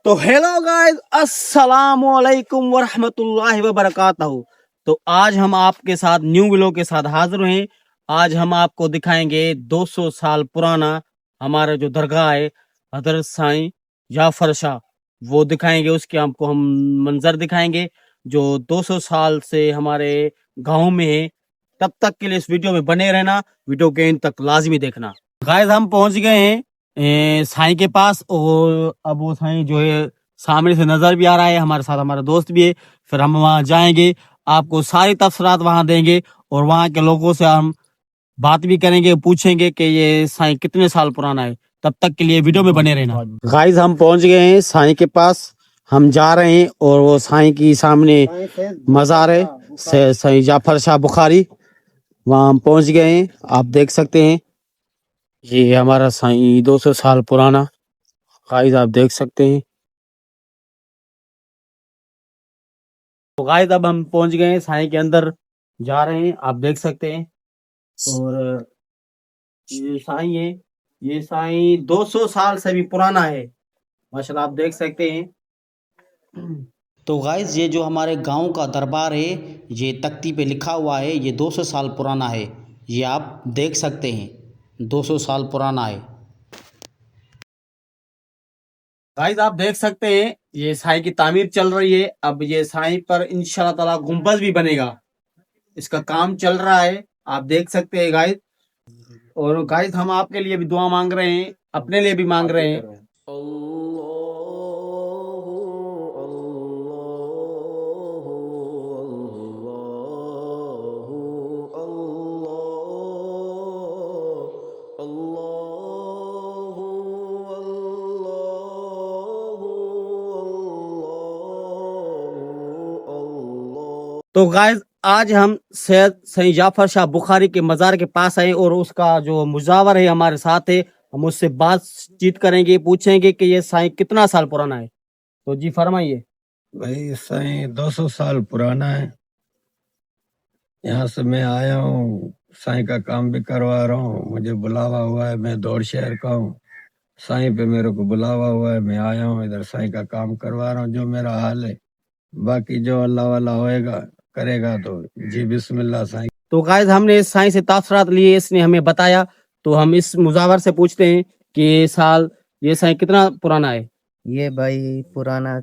तो hello guys, अस्सलाम वालेकुम वरहमतुल्लाहि वबरकातहू। तो आज हम आपके साथ न्यू व्लॉग के साथ हाजिर हैं। आज हम आपको दिखाएंगे 200 साल पुराना हमारा जो दरगाह है हजरत साईं जाफर शाह, वो दिखाएंगे। उसके आपको हम मंजर दिखाएंगे जो 200 साल से हमारे गांव में है। तब तक के लिए इस वीडियो में बने रहना, वीडियो के एंड तक लाजमी देखना। गाइस हम पहुंच गए हैं साईं के पास, और अब वो साईं जो है सामने से नजर भी आ रहा है, हमारे साथ हमारा दोस्त भी है। फिर हम वहां जाएंगे, आपको सारी तफसीलात वहां देंगे और वहां के लोगों से हम बात भी करेंगे, पूछेंगे कि ये साईं कितने साल पुराना है। तब तक के लिए वीडियो में बने रहना। गाइस हम पहुंच गए हैं साईं के पास, हम जा रहे हैं और वो साईं की सामने मजार है साईं जाफर शाह बुखारी, वहां हम पहुंच गए हैं। आप देख सकते हैं ये हमारा साईं 200 साल पुराना। गाइस आप देख सकते हैं। तो गाइस अब हम पहुंच गए हैं साईं के अंदर, जा रहे हैं, आप देख सकते हैं। और ये साईं है, ये साईं 200 साल से भी पुराना है माशाल्लाह, आप देख सकते हैं। तो गाइस ये जो हमारे गांव का दरबार है, ये तख्ती पे लिखा हुआ है, ये 200 साल पुराना है। ये आप देख सकते हैं 200 साल पुराना है। गाइस आप देख सकते हैं ये साईं की तामीर चल रही है। अब ये साईं पर इंशाल्लाह ताला गुंबद भी बनेगा, इसका काम चल रहा है, आप देख सकते हैं गाइस। और गाइस हम आपके लिए भी दुआ मांग रहे हैं, अपने लिए भी मांग रहे हैं। तो गाइस आज हम सैयद सईद जाफर शाह बुखारी के मज़ार के पास आए और उसका जो मुजावर है हमारे साथ है, हम उससे बातचीत करेंगे, पूछेंगे कि ये साईं कितना साल पुराना है। तो जी फरमाइए। भाई साईं 200 साल पुराना है। यहाँ से मैं आया हूँ, साईं का काम भी करवा रहा हूँ, मुझे बुलावा हुआ है, मैं दौड़ शहर का हूँ। साईं पे मेरे को बुलावा हुआ है, मैं आया हूँ इधर, साईं का काम करवा रहा हूँ जो मेरा हाल है। बाकी जो अल्लाह वाला होएगा करेगा। तो जी बिस्मिल्लाह साईं। तो गाइस हमने इस साईं से तासरात लिए, इसने हमें बताया। तो हम इस मुजावर से पूछते हैं कि ये साईं कितना पुराना है। ये भाई पुराना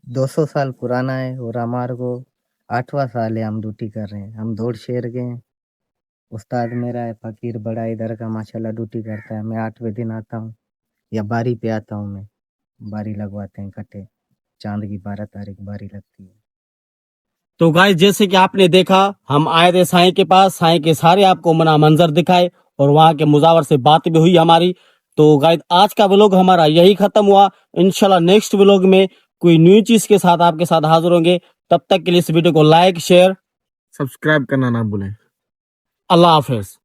200 साल पुराना है और हमारे को 8वां साल है, हम ड्यूटी कर रहे हैं। हम दौड़ शेर के हैं। उस्ताद मेरा है फकीर बड़ा, इधर का माशाल्लाह ड्यूटी करता है। मैं 8वें दिन आता हूँ या बारी पे आता हूँ। मैं बारी लगवाते हैं कटे, चांद की 12 तारीख बारी लगती है। तो गाइस जैसे कि आपने देखा, हम आए थे साईं के पास, साईं के सारे आपको मना मंजर दिखाए और वहां के मुजावर से बात भी हुई हमारी। तो गाइस आज का व्लॉग हमारा यही खत्म हुआ। इंशाल्लाह नेक्स्ट व्लॉग में कोई न्यू चीज के साथ आपके साथ हाजिर होंगे। तब तक के लिए इस वीडियो को लाइक शेयर सब्सक्राइब करना ना भूलें। अल्लाह हाफिज।